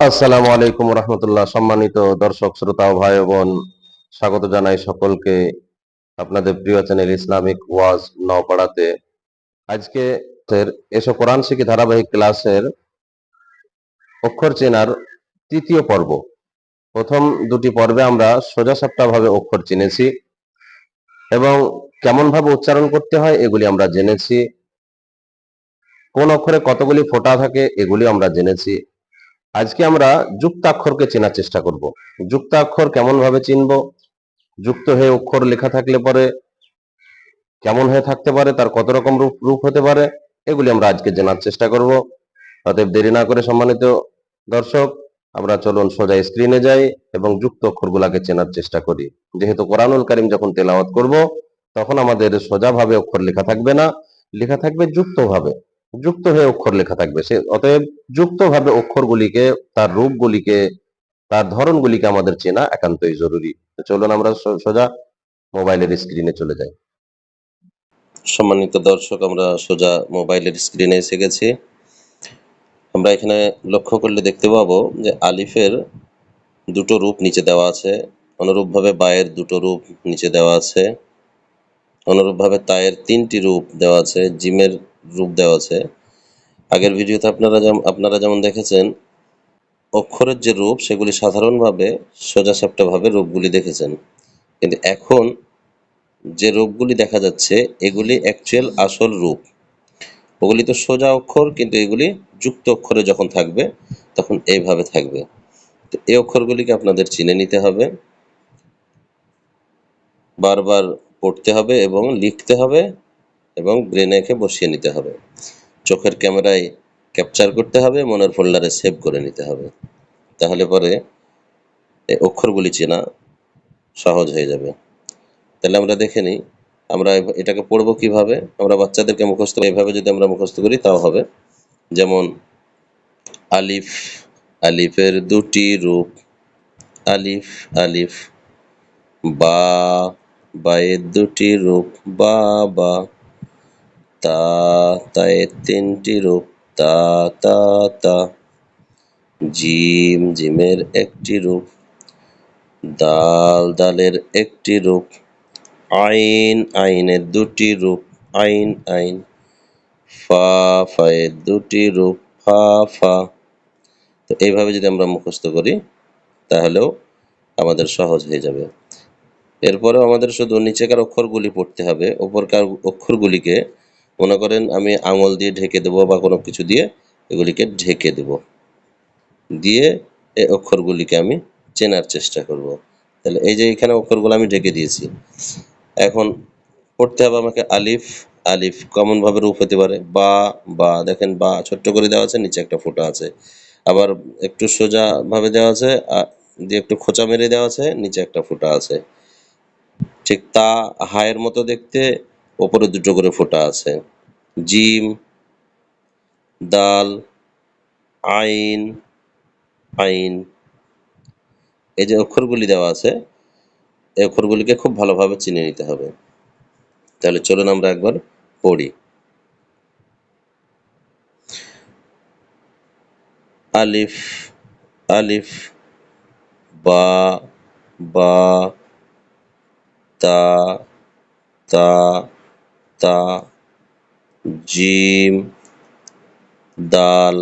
আসসালামু আলাইকুম রহমতুল্লাহ। সম্মানিত দর্শক শ্রোতা ও ভাই ও বোন, স্বাগত জানাই সকলকে আপনাদের প্রিয় চ্যানেল ইসলামিক ওয়াজ নওপাড়াতে। আজকে এসো কোরআন শিখি ধারাবাহিক ক্লাসের অক্ষর চেনার তৃতীয় পর্ব। প্রথম দুটি পর্বে আমরা সোজাসাপটা ভাবে অক্ষর চিনেছি এবং কেমন ভাবে উচ্চারণ করতে হয় এগুলি আমরা জেনেছি। কোন অক্ষরে কতগুলি ফোঁটা থাকে এগুলি আমরা জেনেছি। আজকে আমরা যুক্তাক্ষরকে চেনার চেষ্টা করব। যুক্তাক্ষর কেমন ভাবে চিনব, যুক্ত হয়ে অক্ষর লেখা থাকলে পরে কেমন হয়ে থাকতে পারে, তার কত রকম রূপ রূপ হতে পারে, এগুলি আমরা আজকে জানার চেষ্টা করব। অতএব দেরি না করে সম্মানিত দর্শক, আমরা চলুন সোজা স্ক্রিনে যাই এবং যুক্ত অক্ষরগুলাকে চেনার চেষ্টা করি। যেহেতু কোরআনুল কারীম যখন তেলাওয়াত করব তখন আমাদের সোজাভাবে অক্ষর লেখা থাকবে না, লেখা থাকবে যুক্ত ভাবে, যুক্ত হয়ে অক্ষর লেখা থাকবে। সে অতএব যুক্ত ভাবে অক্ষরগুলিকে, তার রূপগুলিকে, তার ধরনগুলিকে আমাদের চেনা একান্তই জরুরি। তো চলুন আমরা সোজা মোবাইলের স্ক্রিনে চলে যাই। সম্মানিত দর্শক, আমরা সোজা মোবাইলের স্ক্রিনে এসে গেছি। আমরা এখানে লক্ষ্য করলে দেখতে পাবো যে আলিফের দুটো রূপ নিচে দেওয়া আছে, অনুরূপভাবে বায়ের দুটো রূপ নিচে দেওয়া আছে, অনুরূপভাবে তায়ের তিনটি রূপ দেওয়া আছে, জিমের রূপ দেওয়া আছে। আগের ভিডিওতে আপনারা যেমন দেখেছেন অক্ষরের যে রূপ সেগুলি সাধারণভাবে সোজাসাপটাভাবে রূপগুলি দেখেছেন, কিন্তু এখন যে রূপগুলি দেখা যাচ্ছে এগুলি অ্যাকচুয়াল আসল রূপ। ওগুলি তো সোজা অক্ষর, কিন্তু এগুলি যুক্ত অক্ষরে যখন থাকবে তখন এইভাবে থাকবে। তো এই অক্ষরগুলিকে আপনাদের চিনে নিতে হবে, বারবার পড়তে হবে এবং লিখতে হবে এবং ব্রেনে এঁকে বসিয়ে নিতে হবে, চোখের ক্যামেরায় ক্যাপচার করতে হবে, মনের ফোল্ডারে সেভ করে নিতে হবে। তাহলে পরে এই অক্ষরগুলি চেনা সহজ হয়ে যাবে। তাহলে আমরা দেখে নিই আমরা এটাকে পড়বো কিভাবে। আমরা বাচ্চাদেরকে মুখস্থ এভাবে যদি আমরা মুখস্থ করি তাও হবে। যেমন আলিফ, আলিফের দুটি রূপ, আলিফ আলিফ। বা, বায়ের দুটি রূপ, বা বা। তা, তায়ের তিনটি রূপ, তা তা তা। জিম, জিমের একটি রূপ, দাল, দালের একটি রূপ। আইন, আইনের দুটি রূপ, আইন আইন। ফা, ফায়ের দুটি রূপ, ফা ফা। তো এইভাবে যদি আমরা মুখস্থ করি তাহলেও আমাদের সহজ হয়ে যাবে। এরপরেও আমাদের শুধু নিচেকার অক্ষরগুলি পড়তে হবে, উপরকার অক্ষরগুলিকে মনে করেন আমি আঙুল দিয়ে ঢেকে দেবো বা কোনো কিছু দিয়ে এগুলিকে ঢেকে দেব, দিয়ে এই অক্ষরগুলিকে আমি চেনার চেষ্টা করব। তাহলে এই যে এখানে অক্ষরগুলো আমি ঢেকে দিয়েছি, এখন পড়তে হবে আমাকে আলিফ। আলিফ কেমনভাবে রূপ হতে পারে? বা, বা দেখেন বা ছোট্ট করে দেওয়া আছে, নিচে একটা ফোঁটা আছে। আবার একটু সোজাভাবে দেওয়া আছে, দিয়ে একটু খোঁচা মেরে দেওয়া আছে, নিচে একটা ফোঁটা আছে। ঠিক তা, হায়ের মতো দেখতে, ওপরে দুটো করে ফোঁটা আছে। জিম, দাল, আইন, আইন। এই যে অক্ষরগুলি দেওয়া আছে এই অক্ষরগুলিকে খুব ভালোভাবে চিনে নিতে হবে। তাহলে চলুন আমরা একবার পড়ি। আলিফ, আলিফ। বা, বা। তা, তা, তা। জিম, দাল,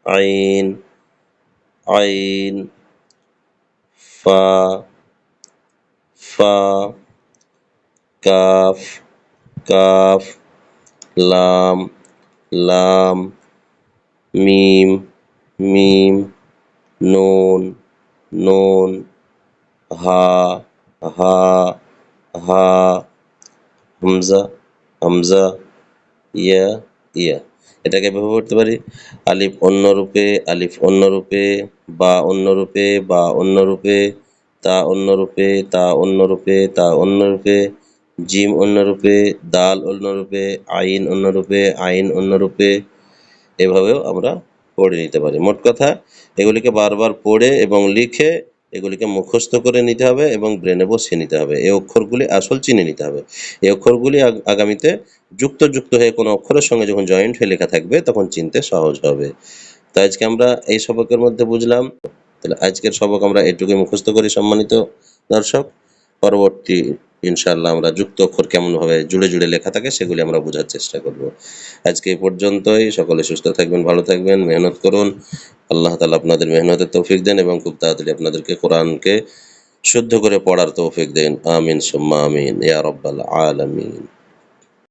আইন, আইন। ফা, ফা। Calf, calf. লাম, লাম। মিম, মিম। নুন, নুন। হা, হা, হা। হামজা, হামজা। ইয়া, ইয়া। এটাকে এভাবে পড়তে পারি, আলিফ অন্য রূপে, আলিফ অন্য রূপে। বা অন্য রূপে, বা অন্য রূপে। তা অন্য রূপে, তা অন্য রূপে, তা অন্য রূপে। জিম অন্য রূপে, দাল অন্য রূপে, আইন অন্য রূপে, আইন অন্য রূপে। এভাবেও আমরা পড়ে নিতে পারি। মোট কথা এগুলিকে বারবার পড়ে এবং লিখে এগুলিকে মুখস্থ করে নিতে হবে এবং ব্রেনে বসিয়ে নিতে হবে। এই অক্ষরগুলি আসল চিনে নিতে হবে। এই অক্ষরগুলি আগামীতে যুক্ত হয়ে কোনো অক্ষরের সঙ্গে যখন জয়েন্ট হয়ে লেখা থাকবে তখন চিনতে সহজ হবে। তো আজকে আমরা এই সবকের মধ্যে বুঝলাম। তাহলে আজকের সবক আমরা এটুকুই মুখস্থ করি সম্মানিত দর্শক। পরবর্তী ইনশাআল্লাহ আমরা যুক্ত অক্ষর কেমনভাবে জুড়ে জুড়ে লেখা থাকে সেগুলি আমরা বোঝার চেষ্টা করব। আজকে এই পর্যন্তই। সকলে সুস্থ থাকবেন, ভালো থাকবেন, মেহনত করুন। আল্লাহ তাআলা আপনাদের মেহনতের তৌফিক দেন এবং খুব তাড়াতাড়ি আপনাদেরকে কোরআনকে শুদ্ধ করে পড়ার তৌফিক দেন। আমিন সুম্মা আমিন ইয়া রাব্বাল আলামিন।